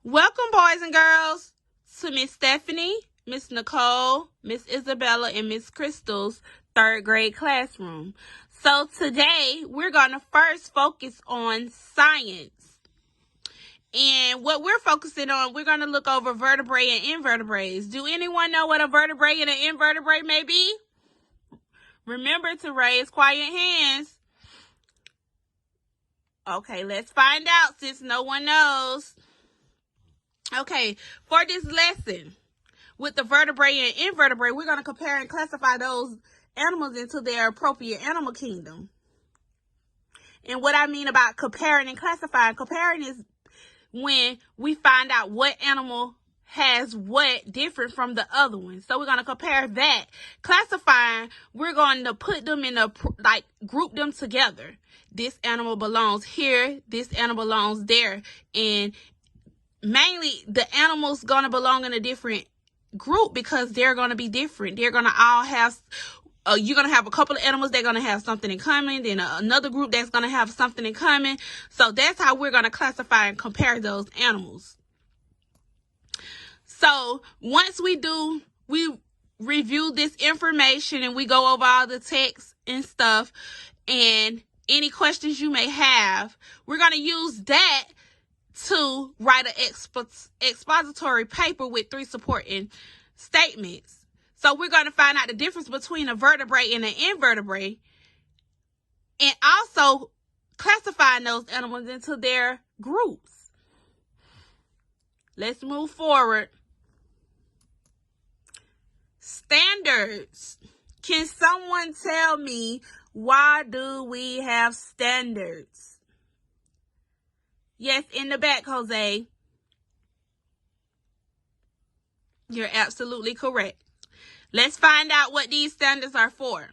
Welcome, boys and girls, to Miss Stephanie, Miss Nicole, Miss Isabella, and Miss Crystal's third grade classroom. So today, we're going to first focus on science. And what we're focusing on, we're going to look over vertebrae and invertebrates. Do anyone know what a vertebrae and an invertebrate may be? Remember to raise quiet hands. Okay, let's find out since no one knows. Okay, for this lesson, with the vertebrae and invertebrate, we're going to compare and classify those animals into their appropriate animal kingdom. And what I mean about comparing and classifying, comparing is when we find out what animal has what different from the other one. So we're going to compare that. Classifying, we're going to put them in a, group them together. This animal belongs here, this animal belongs there, and mainly the animals going to belong in a different group because they're going to be different. They're going to all have, you're going to have a couple of animals, they're going to have something in common, then another group that's going to have something in common. So that's how we're going to classify and compare those animals. So once we review this information and we go over all the text and stuff and any questions you may have, we're going to use that to write an expository paper with 3 supporting statements. So we're going to find out the difference between a vertebrate and an invertebrate, and also classifying those animals into their groups. Let's move forward. Standards. Can someone tell me, why do we have standards? Yes, in the back, Jose. You're absolutely correct. Let's find out what these standards are for.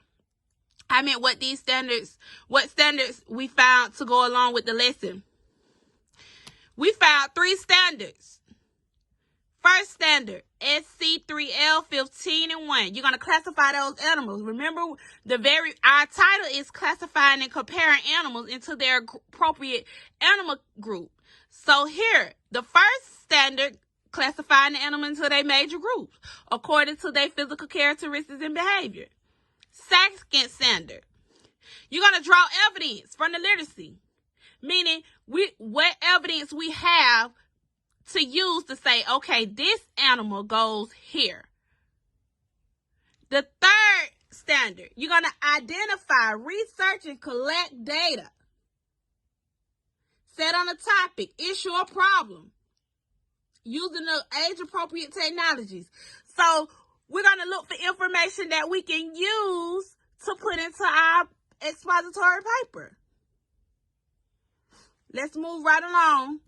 What standards we found to go along with the lesson. We found 3 standards. First standard, SC3L 15 and 1. You're going to classify those animals. Remember, our title is classifying and comparing animals into their appropriate animal group. So here, the first standard, classifying the animal into their major groups according to their physical characteristics and behavior. Second standard, you're going to draw evidence from the literacy, meaning what evidence we have to use to say, okay, this animal goes here. The third standard, you're going to identify, research, and collect data. Set on a topic, issue or problem, using the age-appropriate technologies. So we're going to look for information that we can use to put into our expository paper. Let's move right along.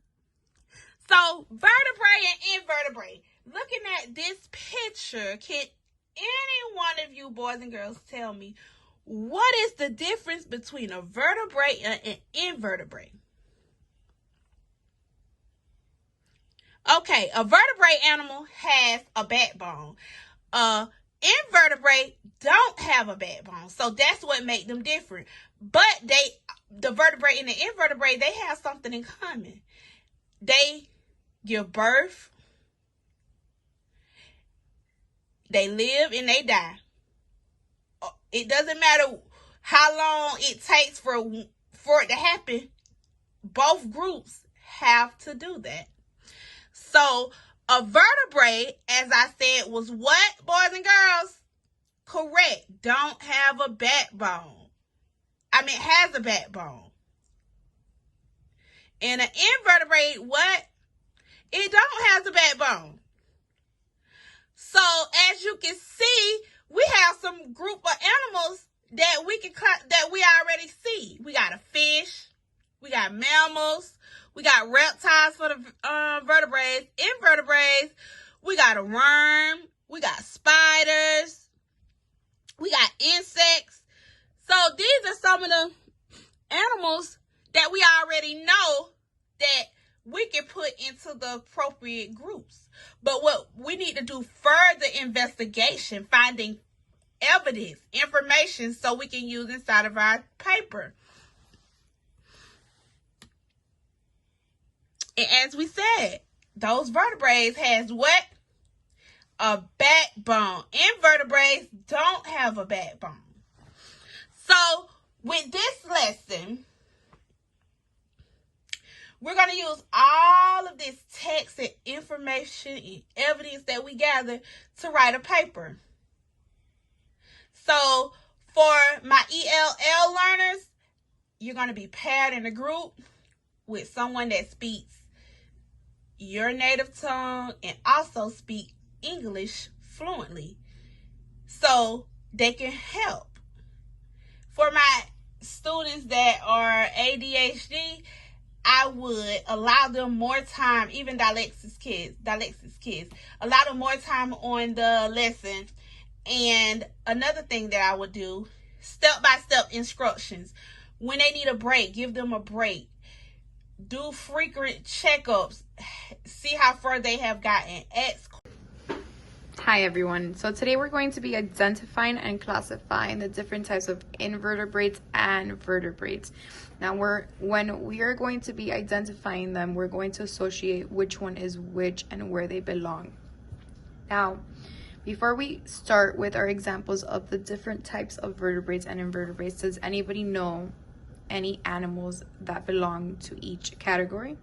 So, vertebrae and invertebrate. Looking at this picture, can any one of you boys and girls tell me what is the difference between a vertebrate and an invertebrate? Okay, a vertebrate animal has a backbone. Invertebrate don't have a backbone, so that's what makes them different. But the vertebrate and the invertebrate, they have something in common. They give birth, they live, and they die. It doesn't matter how long it takes for it to happen. Both groups have to do that. So a vertebrate, as I said, was what, boys and girls? Correct. Don't have a backbone. Has a backbone. And an invertebrate, what? It don't have a backbone. So as you can see, we have some group of animals that we already see. We got a fish, we got mammals, we got reptiles for the vertebrates, invertebrates, we got a worm, we got spiders, we got insects. So these are some of the animals that we already know that we can put into the appropriate groups. But what we need to do further investigation, finding evidence, information, so we can use inside of our paper. And as we said, those vertebrates has what? A backbone. Invertebrates don't have a backbone. So with this lesson, we're going to use all of this text and information and evidence that we gather to write a paper. So for my ELL learners, you're going to be paired in a group with someone that speaks your native tongue and also speak English fluently so they can help. For my students that are ADHD, I would allow them more time, even dyslexic kids, allow them more time on the lesson. And another thing that I would do, step-by-step instructions. When they need a break, give them a break. Do frequent checkups. See how far they have gotten. Hi everyone. So today we're going to be identifying and classifying the different types of invertebrates and vertebrates. Now when we are going to be identifying them, we're going to associate which one is which and where they belong. Now, before we start with our examples of the different types of vertebrates and invertebrates, does anybody know any animals that belong to each category?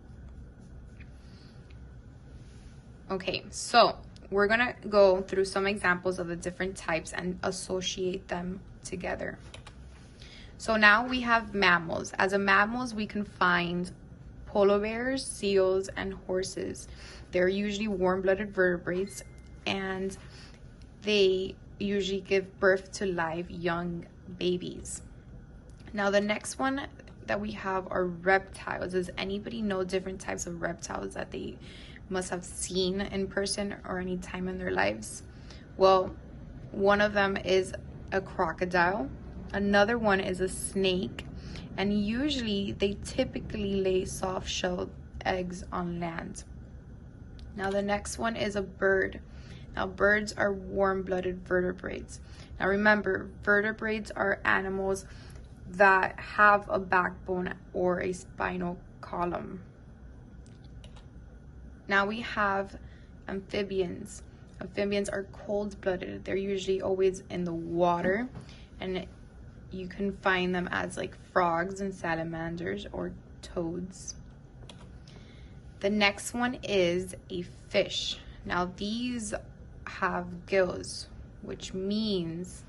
Okay, so we're gonna go through some examples of the different types and associate them together. So now we have mammals. As a mammals, we can find polar bears, seals, and horses. They're usually warm-blooded vertebrates, and they usually give birth to live young babies. Now the next one that we have are reptiles. Does anybody know different types of reptiles that they must have seen in person or any time in their lives? Well, one of them is a crocodile. Another one is a snake. And usually they typically lay soft-shelled eggs on land. Now the next one is a bird. Now birds are warm-blooded vertebrates. Now remember, vertebrates are animals that have a backbone or a spinal column. Now we have amphibians. Amphibians are cold-blooded. They're usually always in the water, and you can find them as like frogs and salamanders or toads. The next one is a fish. Now these have gills, which means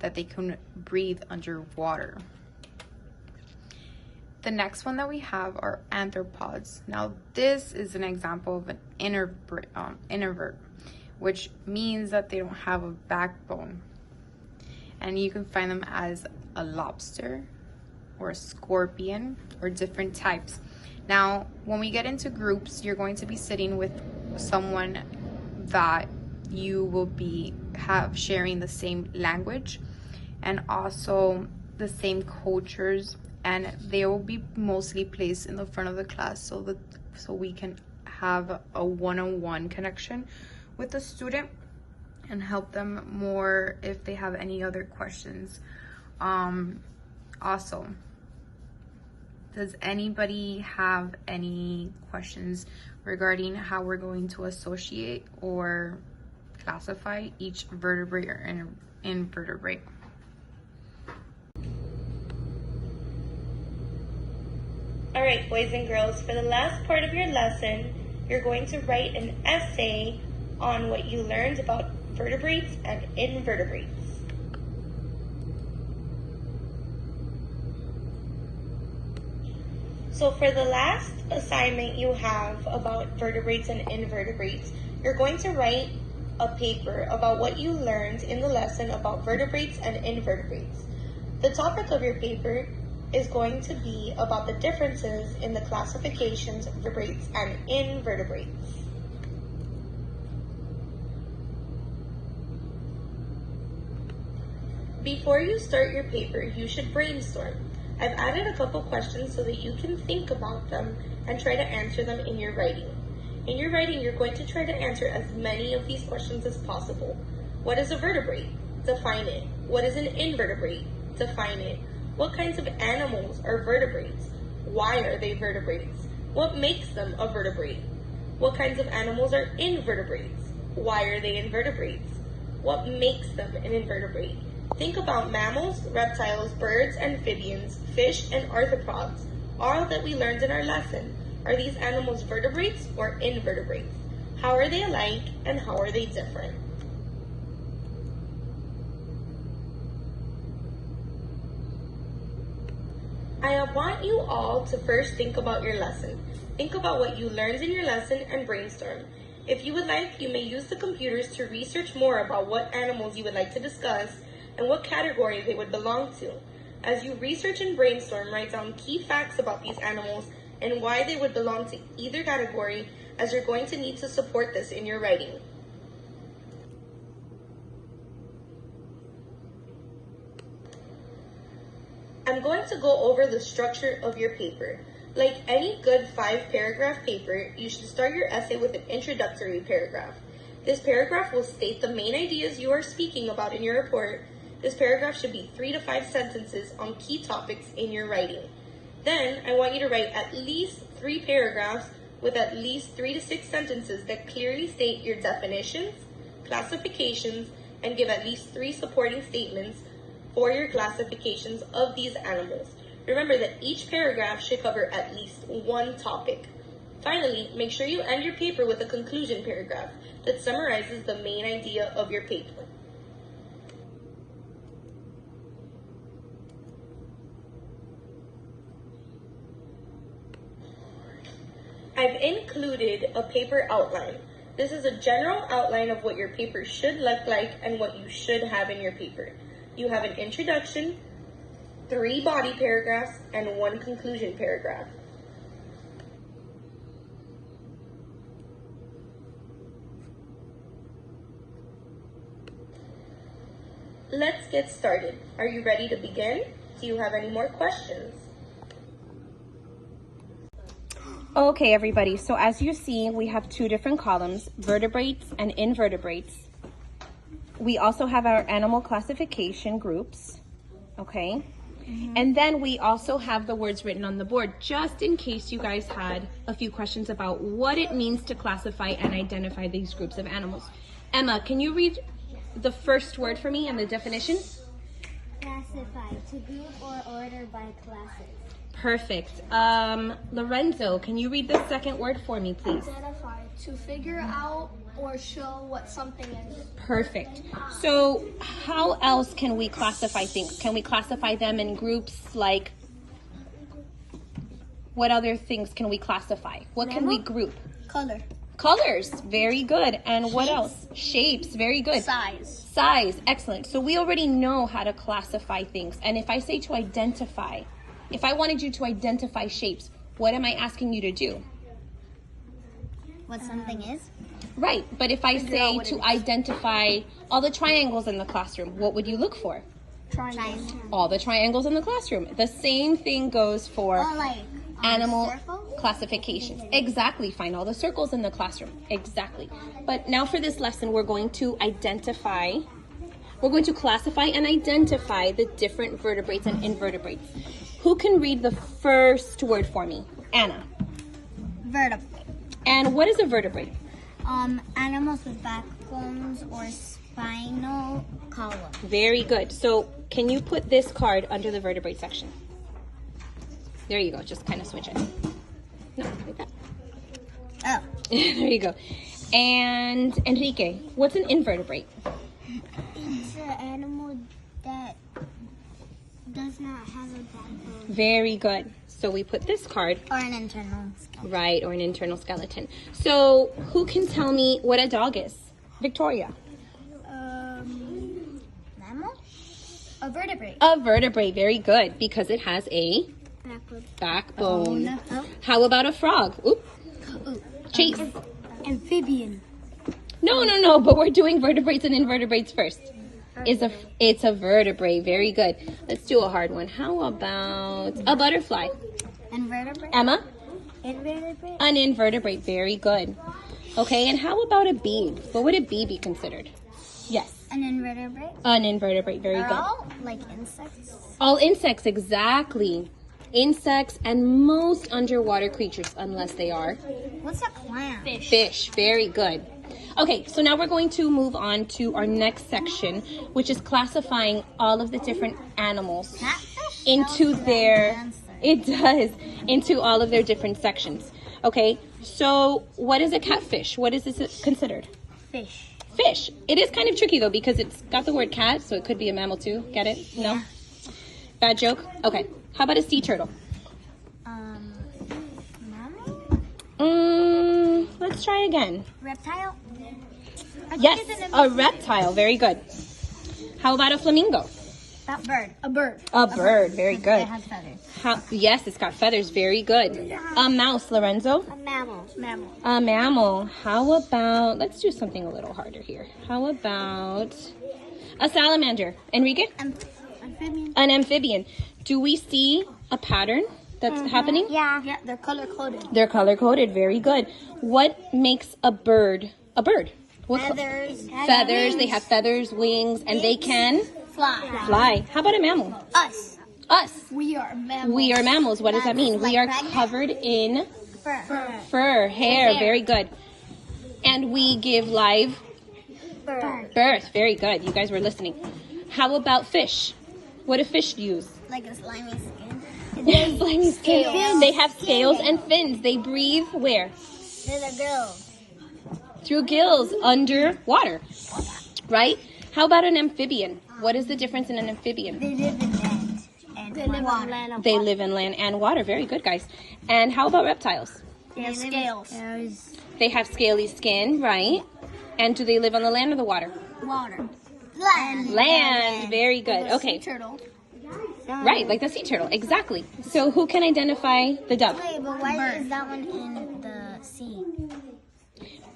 that they can breathe underwater. The next one that we have are arthropods. Now this is an example of an introvert, which means that they don't have a backbone. And you can find them as a lobster or a scorpion or different types. Now, when we get into groups, you're going to be sitting with someone that you will be sharing the same language and also the same cultures, and they will be mostly placed in the front of the class so we can have a one-on-one connection with the student and help them more if they have any other questions. Also, does anybody have any questions regarding how we're going to associate or classify each vertebrate or invertebrate? All right, boys and girls, for the last part of your lesson, you're going to write an essay on what you learned about vertebrates and invertebrates. So for the last assignment you have about vertebrates and invertebrates, you're going to write a paper about what you learned in the lesson about vertebrates and invertebrates. The topic of your paper is going to be about the differences in the classifications of vertebrates and invertebrates. Before you start your paper, you should brainstorm. I've added a couple questions so that you can think about them and try to answer them in your writing. In your writing, you're going to try to answer as many of these questions as possible. What is a vertebrate? Define it. What is an invertebrate? Define it. What kinds of animals are vertebrates? Why are they vertebrates? What makes them a vertebrate? What kinds of animals are invertebrates? Why are they invertebrates? What makes them an invertebrate? Think about mammals, reptiles, birds, amphibians, fish, and arthropods, all that we learned in our lesson. Are these animals vertebrates or invertebrates? How are they alike and how are they different? I want you all to first think about your lesson. Think about what you learned in your lesson and brainstorm. If you would like, you may use the computers to research more about what animals you would like to discuss and what category they would belong to. As you research and brainstorm, write down key facts about these animals and why they would belong to either category, as you're going to need to support this in your writing. I'm going to go over the structure of your paper. Like any good 5-paragraph paper, you should start your essay with an introductory paragraph. This paragraph will state the main ideas you are speaking about in your report. This paragraph should be 3 to 5 sentences on key topics in your writing. Then, I want you to write at least 3 paragraphs with at least 3 to 6 sentences that clearly state your definitions, classifications, and give at least 3 supporting statements for your classifications of these animals. Remember that each paragraph should cover at least one topic. Finally, make sure you end your paper with a conclusion paragraph that summarizes the main idea of your paper. I've included a paper outline. This is a general outline of what your paper should look like and what you should have in your paper. You have an introduction, 3 body paragraphs, and 1 conclusion paragraph. Let's get started. Are you ready to begin? Do you have any more questions? Okay, everybody, so as you see, we have 2 different columns, vertebrates and invertebrates. We also have our animal classification groups, okay? And then we also have the words written on the board, just in case you guys had a few questions about what it means to classify and identify these groups of animals. Emma, can you read the first word for me and the definition? Classify, to group or order by classes. Perfect. Lorenzo, can you read the second word for me, please? Identify, to figure out or show what something is. Perfect. So how else can we classify things? Can we classify them in groups like, what other things can we classify? What can we group? Color. Colors, very good. And what Shapes. else? Shapes, very good. Size. Size, excellent. So we already know how to classify things. And if I say to identify, if I wanted you to identify shapes, what am I asking you to do? What something is? Right, but if I say to identify all the triangles in the classroom, what would you look for? Triangle. All the triangles in the classroom. The same thing goes for Or like animal circle? classifications. Exactly, find all the circles in the classroom. Exactly. But now for this lesson, we're going to classify and identify the different vertebrates and invertebrates. Who can read the first word for me? Anna. Vertebrate. And what is a vertebrate? Animals with backbones or spinal column. Very good. So can you put this card under the vertebrate section? There you go. Just kind of switch it. No, like that. Oh. There you go. And Enrique, what's an invertebrate? It's an animal that does not have a backbone. Very good. So we put this card, Or an internal skeleton. right, or an internal skeleton. So who can tell me what a dog is? Victoria. Mammal? A vertebrate. A vertebrate. Very good, because it has a backbone. Oh. How about a frog? Oop. Chase. Amphibian. No, but we're doing vertebrates and invertebrates first. It's a vertebrate. Very good. Let's do a hard one. How about a butterfly? Invertebrate. Emma? Invertebrate. An invertebrate. Very good. Okay, and how about a bee? What would a bee be considered? Yes. An invertebrate. An invertebrate. Very Are good. all like insects? All insects, exactly. insects, and most underwater creatures, unless they are What's a clam? fish. Very good. Okay, so now we're going to move on to our next section, which is classifying all of the different animals Catfish? into into all of their different sections. Okay, so what is a catfish? What is this considered? Fish. Fish. It is kind of tricky though because it's got the word cat, so it could be a mammal too. Get it? No? Bad joke? Okay. How about a sea turtle? Mammal? Let's try again. Reptile? Yes, a reptile. Very good. How about a flamingo? Bird. A bird. A bird. Very good. It has feathers. Yes, it's got feathers. Very good. A mouse, Lorenzo? A mammal. Mammal. A mammal. How about, let's do something a little harder here. How about a salamander? Enrique? Amphibian. An amphibian. Do we see a pattern that's happening? Yeah. Yeah, they're color-coded. They're color-coded. Very good. What makes a bird a bird? Feathers. Feathers. They have feathers, wings, and they can fly. How about a mammal? Us. Us. We are mammals. We are mammals. What does that mean? We are covered in fur, hair. Very good. And we give live birth. Very good. You guys were listening. How about fish? What do fish use? Like a slimy skin. Slimy skin. They have scales and fins. They breathe where? Through the gills. Through gills underwater. Right? How about an amphibian? What is the difference in an amphibian? They live in land. And they live on land. They live in land and water. Very good, guys. And how about reptiles? They have scales. They have scaly skin, right? And do they live on the land or the water? Water. Land. Very good. Okay. Turtle. Right, like the sea turtle. Exactly. So who can identify the dove? Wait, but why is that one in the sea?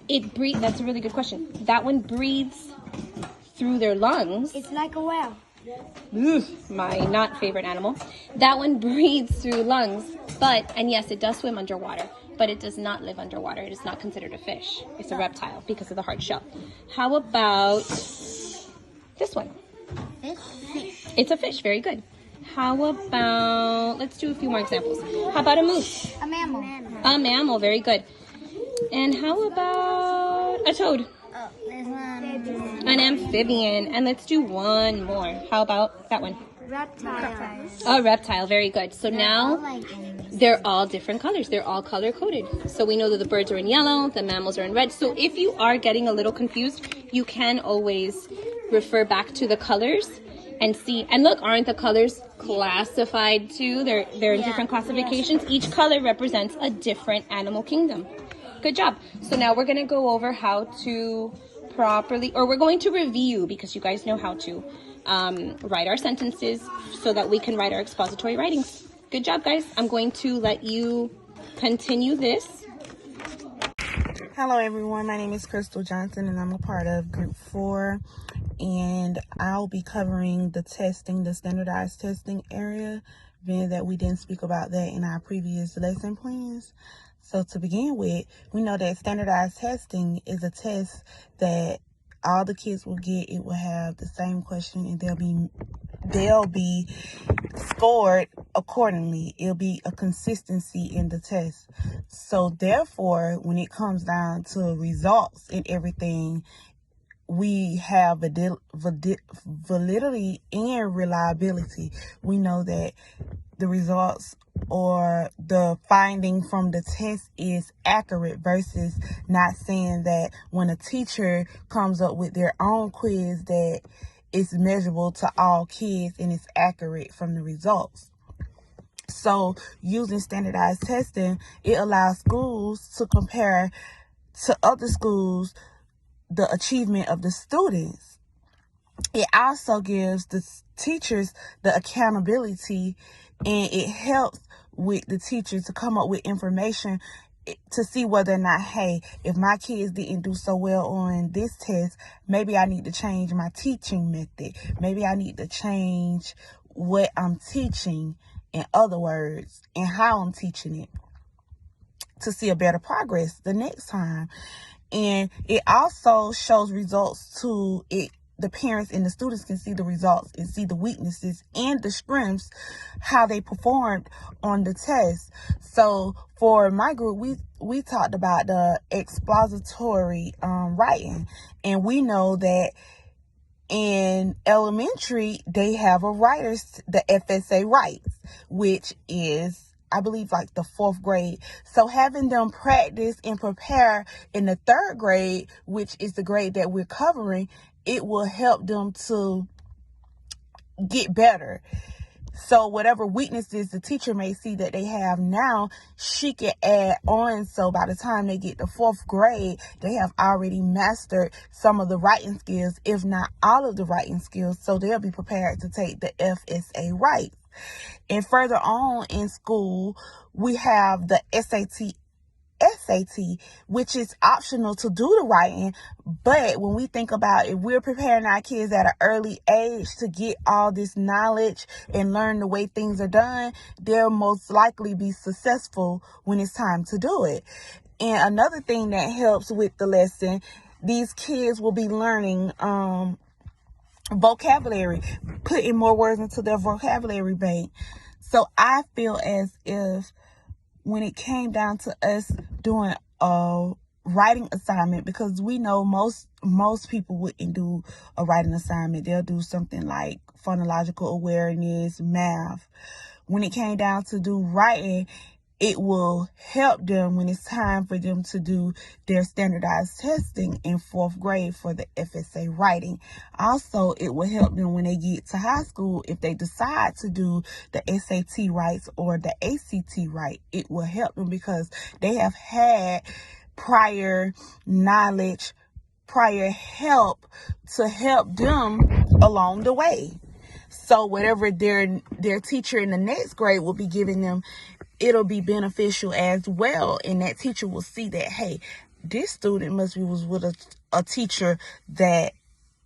It breathes. That's a really good question. That one breathes through their lungs. It's like a whale. My not favorite animal. That one breathes through lungs, and yes, it does swim underwater, but it does not live underwater. It is not considered a fish. It's a reptile because of the hard shell. How about this one? Fish. It's a fish. Very good. How about, let's do a few more examples. How about a moose? A mammal. A mammal. Very good. And how about a toad? Oh, there's one. An amphibian. And let's do one more. How about that one? Reptile. A reptile. Very good. So now they're all different colors. They're all color coded. So we know that the birds are in yellow, the mammals are in red. So if you are getting a little confused, you can always refer back to the colors and see. And look, aren't the colors classified too? They're in different classifications. Each color represents a different animal kingdom. Good job. So now we're going to go over how to properly, or we're going to review, because you guys know how to write our sentences so that we can write our expository writings. Good job, guys. I'm going to let you continue this. Hello, everyone. My name is Crystal Johnson, and I'm a part of Group 4. And I'll be covering the testing, the standardized testing area, being that we didn't speak about that in our previous lesson plans. So to begin with, we know that standardized testing is a test that all the kids will get. It will have the same question, and they'll be scored accordingly. It'll be a consistency in the test. So therefore, when it comes down to results and everything, we have validity and reliability. We know that the results or the finding from the test is accurate versus not saying that when a teacher comes up with their own quiz that it's measurable to all kids and it's accurate from the results. So using standardized testing, it allows schools to compare to other schools the achievement of the students. It also gives the teachers the accountability, and it helps with the teachers to come up with information to see whether or not, hey, if my kids didn't do so well on this test, maybe I need to change my teaching method. Maybe I need to change what I'm teaching, in other words, and how I'm teaching it to see a better progress the next time. And it also shows results to it the parents and the students can see the results and see the weaknesses and the strengths, how they performed on the test. So for my group, we talked about the expository writing, and we know that in elementary they have a writers, the FSA writes, which is, I believe, like the 4th grade. So having them practice and prepare in the 3rd grade, which is the grade that we're covering, it will help them to get better. So whatever weaknesses the teacher may see that they have now, she can add on. So by the time they get to 4th grade, they have already mastered some of the writing skills, if not all of the writing skills. So they'll be prepared to take the FSA writes. And further on in school, we have the SAT, which is optional to do the writing. But when we think about, if we're preparing our kids at an early age to get all this knowledge and learn the way things are done, they'll most likely be successful when it's time to do it. And another thing that helps with the lesson, these kids will be learning vocabulary, putting more words into their vocabulary bank. So I feel as if when it came down to us doing a writing assignment, because we know most people wouldn't do a writing assignment, they'll do something like phonological awareness, math. When it came down to do writing, it will help them when it's time for them to do their standardized testing in 4th grade for the FSA writing. Also, it will help them when they get to high school. If they decide to do the SAT writes or the ACT write, it will help them because they have had prior knowledge, prior help to help them along the way. So whatever their teacher in the next grade will be giving them, it'll be beneficial as well. And that teacher will see that, hey, this student was with a teacher that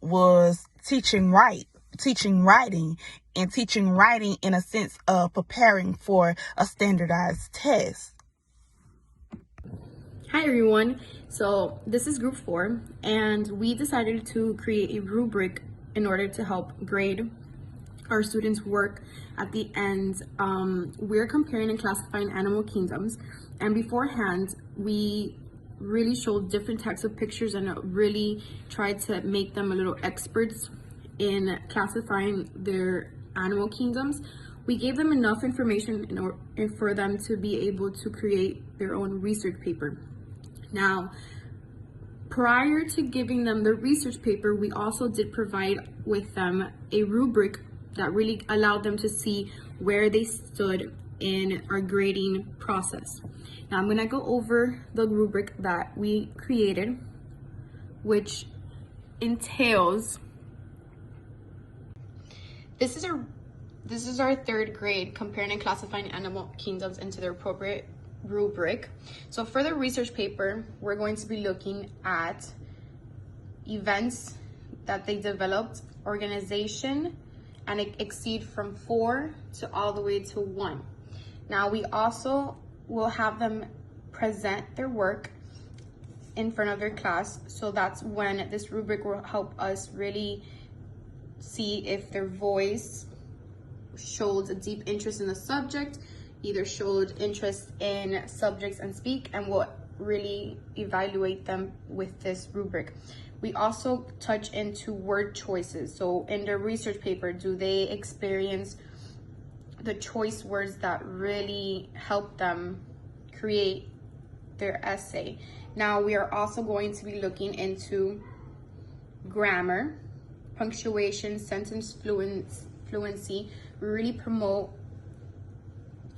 was teaching writing, and teaching writing in a sense of preparing for a standardized test. Hi everyone, so this is group 4 and we decided to create a rubric in order to help grade our students' work at the end. We're comparing and classifying animal kingdoms, and beforehand we really showed different types of pictures and really tried to make them a little experts in classifying their animal kingdoms. We gave them enough information in order for them to be able to create their own research paper. Now, prior to giving them the research paper, we also did provide with them a rubric that really allowed them to see where they stood in our grading process. Now I'm gonna go over the rubric that we created, which entails, This is our 3rd grade comparing and classifying animal kingdoms into their appropriate rubric. So for the research paper, we're going to be looking at events that they developed, organization, and it exceed from 4 to all the way to 1. Now we also will have them present their work in front of their class. So that's when this rubric will help us really see if their voice showed a deep interest in the subject, either showed interest in subjects and speak, and will really evaluate them with this rubric. We also touch into word choices. So in their research paper, do they experience the choice words that really help them create their essay? Now we are also going to be looking into grammar, punctuation, sentence fluency. We really promote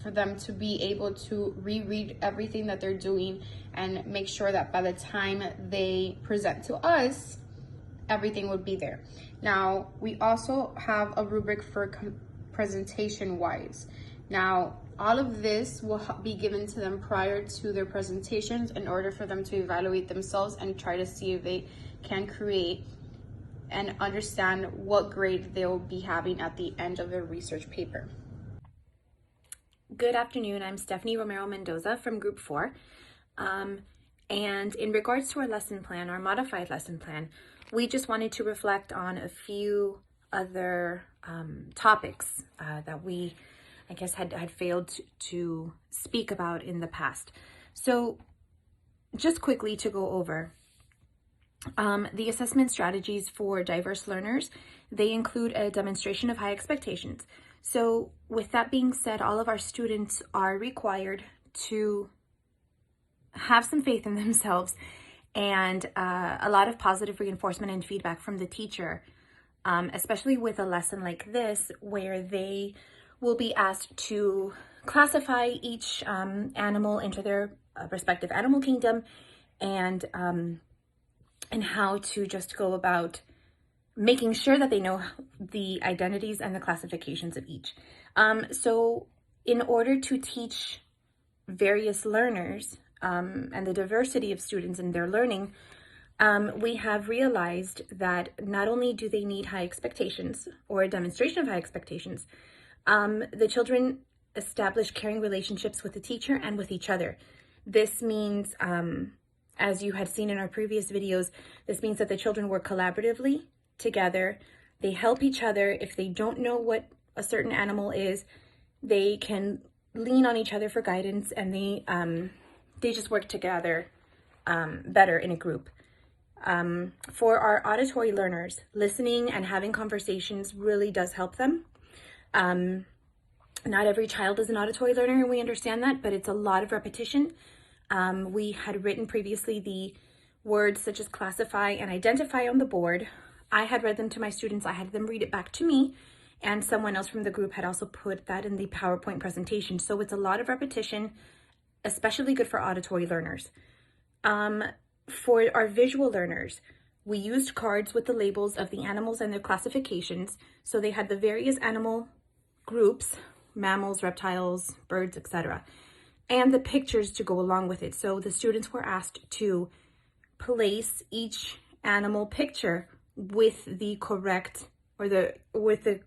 for them to be able to reread everything that they're doing and make sure that by the time they present to us, everything would be there. Now, we also have a rubric for presentation wise. Now, all of this will be given to them prior to their presentations in order for them to evaluate themselves and try to see if they can create and understand what grade they'll be having at the end of their research paper. Good afternoon, I'm Stephanie Romero Mendoza from Group 4. And in regards to our lesson plan, our modified lesson plan, we just wanted to reflect on a few other topics that we, I guess, had failed to speak about in the past. So just quickly to go over, the assessment strategies for diverse learners, they include a demonstration of high expectations. So with that being said, all of our students are required to have some faith in themselves and a lot of positive reinforcement and feedback from the teacher, especially with a lesson like this, where they will be asked to classify each animal into their respective animal kingdom, and how to just go about making sure that they know the identities and the classifications of each. So in order to teach various learners and the diversity of students in their learning, we have realized that not only do they need high expectations or a demonstration of high expectations, the children establish caring relationships with the teacher and with each other. This means, as you had seen in our previous videos, this means that the children work collaboratively together. They help each other. If they don't know what a certain animal is, they can lean on each other for guidance, and they just work together better in a group. For our auditory learners, listening and having conversations really does help them. Not every child is an auditory learner, and we understand that, but it's a lot of repetition. We had written previously the words such as classify and identify on the board. I had read them to my students. I had them read it back to me, and someone else from the group had also put that in the PowerPoint presentation. So it's a lot of repetition, especially good for auditory learners. For our visual learners, we used cards with the labels of the animals and their classifications. So they had the various animal groups, mammals, reptiles, birds, etc., and the pictures to go along with it. So the students were asked to place each animal picture with the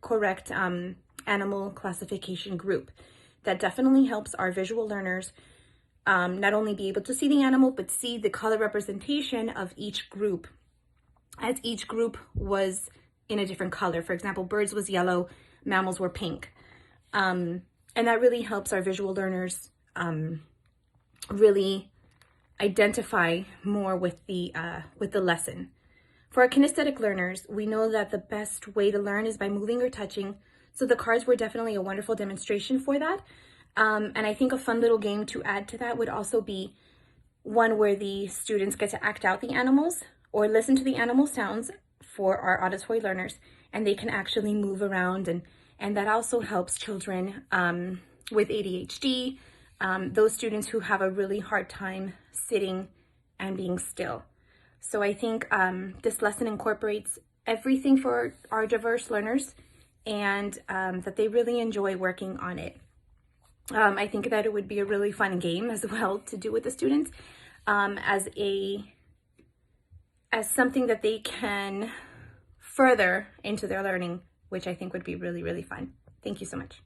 correct animal classification group. That definitely helps our visual learners not only be able to see the animal, but see the color representation of each group, as each group was in a different color. For example, birds was yellow, mammals were pink. And that really helps our visual learners really identify more with the lesson. For our kinesthetic learners, we know that the best way to learn is by moving or touching. So the cards were definitely a wonderful demonstration for that. And I think a fun little game to add to that would also be one where the students get to act out the animals or listen to the animal sounds for our auditory learners, and they can actually move around, and that also helps children with ADHD, those students who have a really hard time sitting and being still. So I think this lesson incorporates everything for our diverse learners, and that they really enjoy working on it. I think that it would be a really fun game as well to do with the students, as something that they can further into their learning, which I think would be really, really fun. Thank you so much.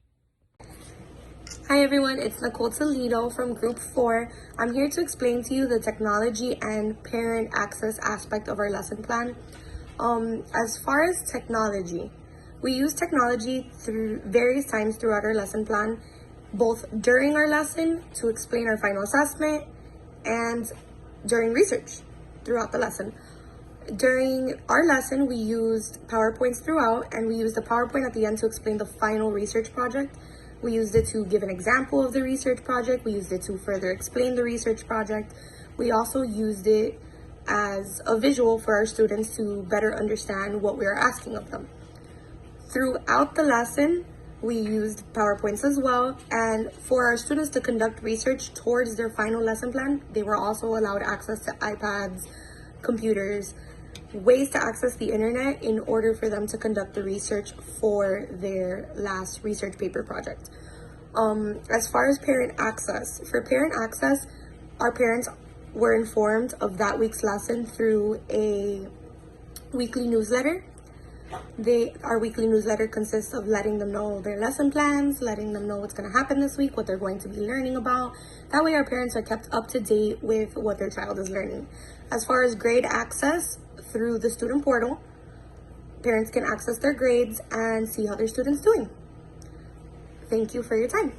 Hi everyone, it's Nicole Toledo from Group 4. I'm here to explain to you the technology and parent access aspect of our lesson plan. As far as technology, we use technology through various times throughout our lesson plan, both during our lesson to explain our final assessment and during research throughout the lesson. During our lesson, we used PowerPoints throughout, and we used the PowerPoint at the end to explain the final research project. We used it to give an example of the research project. We used it to further explain the research project. We also used it as a visual for our students to better understand what we are asking of them. Throughout the lesson, we used PowerPoints as well, and for our students to conduct research towards their final lesson plan, they were also allowed access to iPads, computers, ways to access the internet in order for them to conduct the research for their last research paper project. As far as parent access, for parent access, our parents were informed of that week's lesson through a weekly newsletter. Our weekly newsletter consists of letting them know their lesson plans, letting them know what's going to happen this week, what they're going to be learning about. That way our parents are kept up to date with what their child is learning. As far as grade access, through the student portal, parents can access their grades and see how their students doing. Thank you for your time.